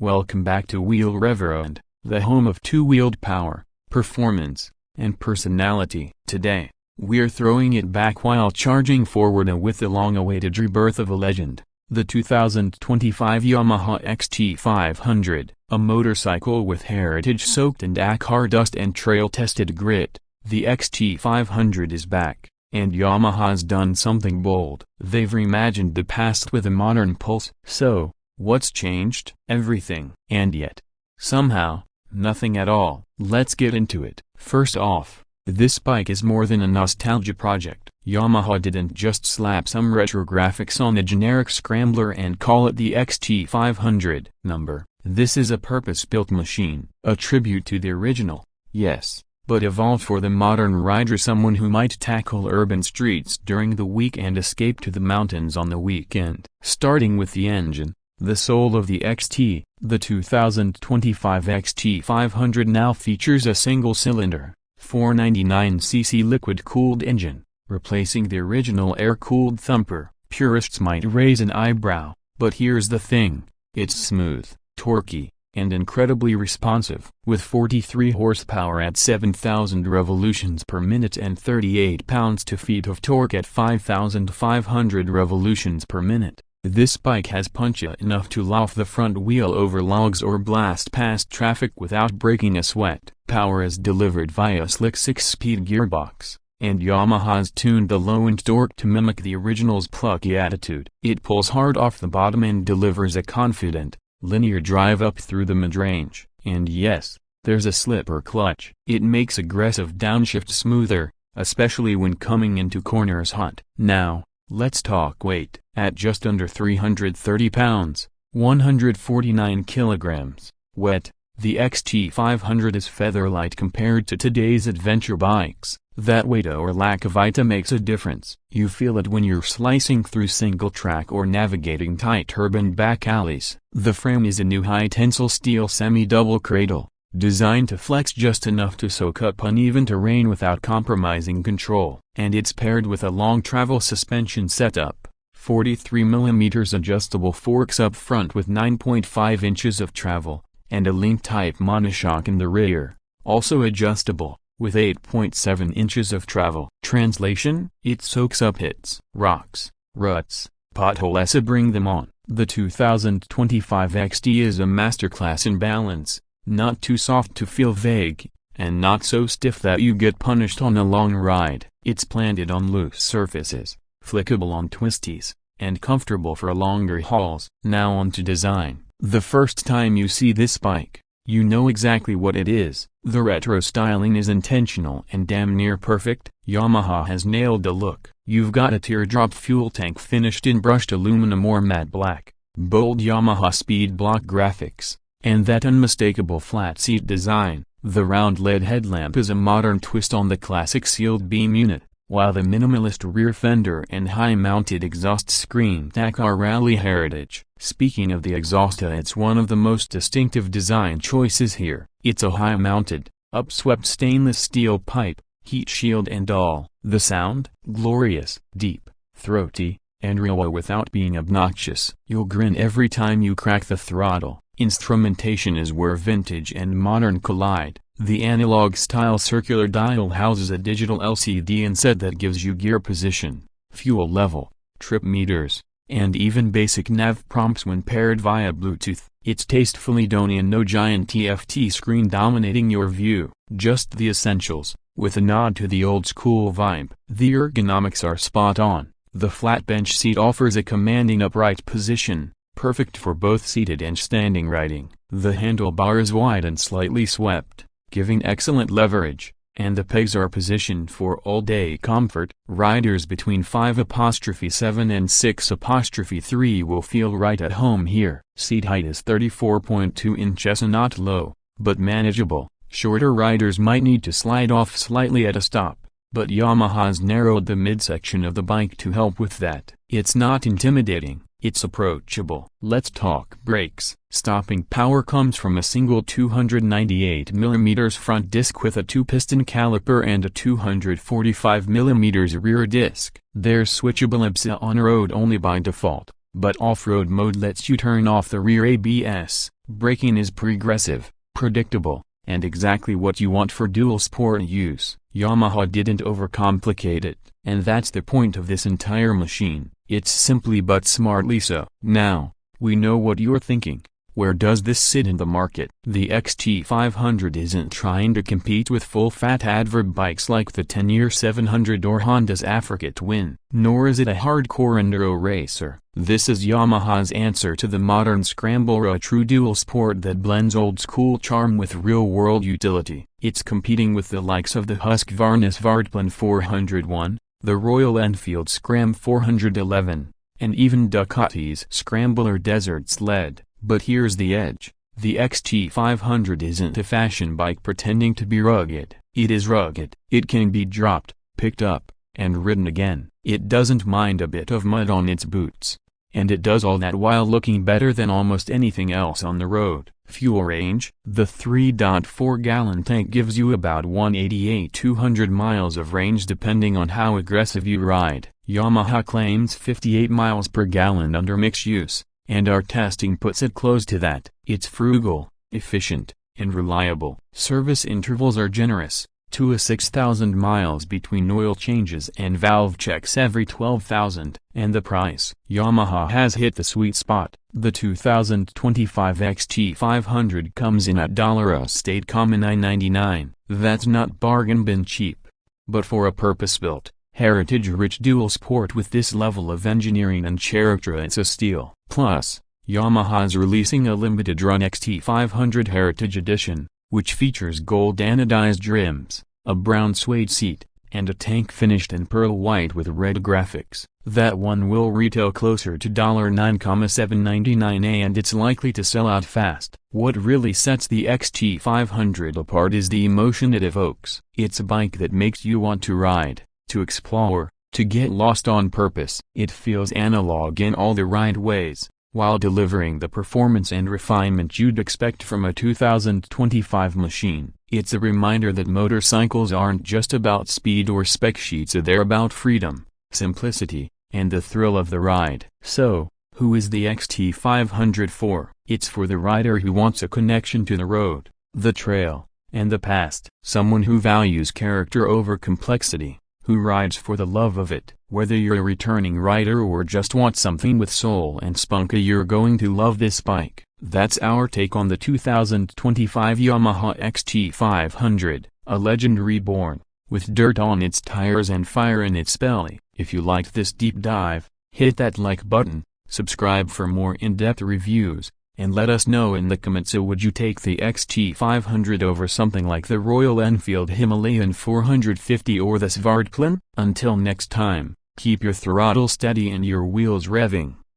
Welcome back to Wheel Reverend, the home of two-wheeled power, performance, and personality. Today, we're throwing it back while charging forward with the long-awaited rebirth of a legend, the 2025 Yamaha XT 500, a motorcycle with heritage-soaked and Dakar dust and trail-tested grit. The XT 500 is back, and Yamaha's done something bold. They've reimagined the past with a modern pulse. So, what's changed? Everything. And yet, somehow, nothing at all. Let's get into it. First off, this bike is more than a nostalgia project. Yamaha didn't just slap some retro graphics on a generic scrambler and call it the XT 500 number. This is a purpose-built machine, a tribute to the original, yes, but evolved for the modern rider, someone who might tackle urban streets during the week and escape to the mountains on the weekend. Starting with the engine, the soul of the XT, the 2025 XT 500 now features a single-cylinder, 499cc liquid-cooled engine, replacing the original air-cooled thumper. Purists might raise an eyebrow, but here's the thing, it's smooth, torquey, and incredibly responsive. With 43 horsepower at 7,000 revolutions per minute and 38 pounds-to-feet of torque at 5,500 revolutions per minute, this bike has punch enough to loft the front wheel over logs or blast past traffic without breaking a sweat. Power is delivered via a slick 6-speed gearbox, and Yamaha's tuned the low-end torque to mimic the original's plucky attitude. It pulls hard off the bottom and delivers a confident, linear drive up through the mid-range. And yes, there's a slipper clutch. It makes aggressive downshift smoother, especially when coming into corners hot. Now, let's talk weight. At just under 330 pounds, 149 kilograms, wet, the XT 500 is featherlight compared to today's adventure bikes. That weight or lack of it makes a difference. You feel it when you're slicing through single track or navigating tight urban back alleys. The frame is a new high-tensile steel semi-double cradle, designed to flex just enough to soak up uneven terrain without compromising control. And it's paired with a long travel suspension setup, 43mm adjustable forks up front with 9.5 inches of travel, and a link-type monoshock in the rear, also adjustable, with 8.7 inches of travel. Translation: it soaks up hits, rocks, ruts, potholes, bring them on. The 2025 XT is a masterclass in balance, not too soft to feel vague, and not so stiff that you get punished on a long ride. It's planted on loose surfaces, flickable on twisties, and comfortable for longer hauls. Now on to design. The first time you see this bike, you know exactly what it is. The retro styling is intentional and damn near perfect. Yamaha has nailed the look. You've got a teardrop fuel tank finished in brushed aluminum or matte black, bold Yamaha speed block graphics, and that unmistakable flat seat design. The round LED headlamp is a modern twist on the classic sealed beam unit, while the minimalist rear fender and high-mounted exhaust screen Dakar Rally heritage. Speaking of the exhaust, it's one of the most distinctive design choices here. It's a high-mounted, upswept stainless steel pipe, heat shield and all. The sound? Glorious, deep, throaty, and raw without being obnoxious. You'll grin every time you crack the throttle. Instrumentation is where vintage and modern collide. The analog-style circular dial houses a digital LCD inset that gives you gear position, fuel level, trip meters, and even basic nav prompts when paired via Bluetooth. It's tastefully done and no giant TFT screen dominating your view. Just the essentials, with a nod to the old-school vibe. The ergonomics are spot on. The flat bench seat offers a commanding upright position, perfect for both seated and standing riding. The handlebar is wide and slightly swept, giving excellent leverage, and the pegs are positioned for all-day comfort. Riders between 5'7" and 6'3" will feel right at home here. Seat height is 34.2 inches, not low, but manageable. Shorter riders might need to slide off slightly at a stop, but Yamaha's narrowed the midsection of the bike to help with that. It's not intimidating, it's approachable. Let's talk brakes. Stopping power comes from a single 298mm front disc with a 2-piston caliper and a 245mm rear disc. They're switchable ABS on road only by default, but off-road mode lets you turn off the rear ABS. Braking is progressive, predictable, and exactly what you want for dual sport use. Yamaha didn't overcomplicate it, and that's the point of this entire machine. It's simply but smartly so. Now, we know what you're thinking. Where does this sit in the market? The XT500 isn't trying to compete with full-fat adverb bikes like the 10-year 700 or Honda's Africa Twin. Nor is it a hardcore enduro racer. This is Yamaha's answer to the modern scrambler, a true dual sport that blends old-school charm with real-world utility. It's competing with the likes of the Husqvarna's Vartplan 401, the Royal Enfield Scram 411, and even Ducati's Scrambler Desert Sled. But here's the edge. The XT500 isn't a fashion bike pretending to be rugged. It is rugged. It can be dropped, picked up, and ridden again. It doesn't mind a bit of mud on its boots. And it does all that while looking better than almost anything else on the road. Fuel range. The 3.4-gallon tank gives you about 188-200 miles of range depending on how aggressive you ride. Yamaha claims 58 miles per gallon under mixed use, and our testing puts it close to that. It's frugal, efficient, and reliable. Service intervals are generous, 2 to 6,000 miles between oil changes and valve checks every 12,000. And the price? Yamaha has hit the sweet spot. The 2025 XT500 comes in at $999. That's not bargain bin cheap. But for a purpose-built, heritage-rich dual sport with this level of engineering and character, it's a steal. Plus, Yamaha's releasing a limited-run XT500 Heritage Edition, which features gold anodized rims, a brown suede seat, and a tank finished in pearl white with red graphics. That one will retail closer to $9,799 and it's likely to sell out fast. What really sets the XT500 apart is the emotion it evokes. It's a bike that makes you want to ride, to explore, to get lost on purpose. It feels analog in all the right ways, while delivering the performance and refinement you'd expect from a 2025 machine. It's a reminder that motorcycles aren't just about speed or spec sheets, they're about freedom, simplicity, and the thrill of the ride. So, who is the XT500 for? It's for the rider who wants a connection to the road, the trail, and the past. Someone who values character over complexity, who rides for the love of it. Whether you're a returning rider or just want something with soul and spunk, you're going to love this bike. That's our take on the 2025 Yamaha XT500, a legend reborn, with dirt on its tires and fire in its belly. If you liked this deep dive, hit that like button, subscribe for more in-depth reviews, and let us know in the comments, would you take the XT500 over something like the Royal Enfield Himalayan 450 or the Svartplan? Until next time, keep your throttle steady and your wheels revving.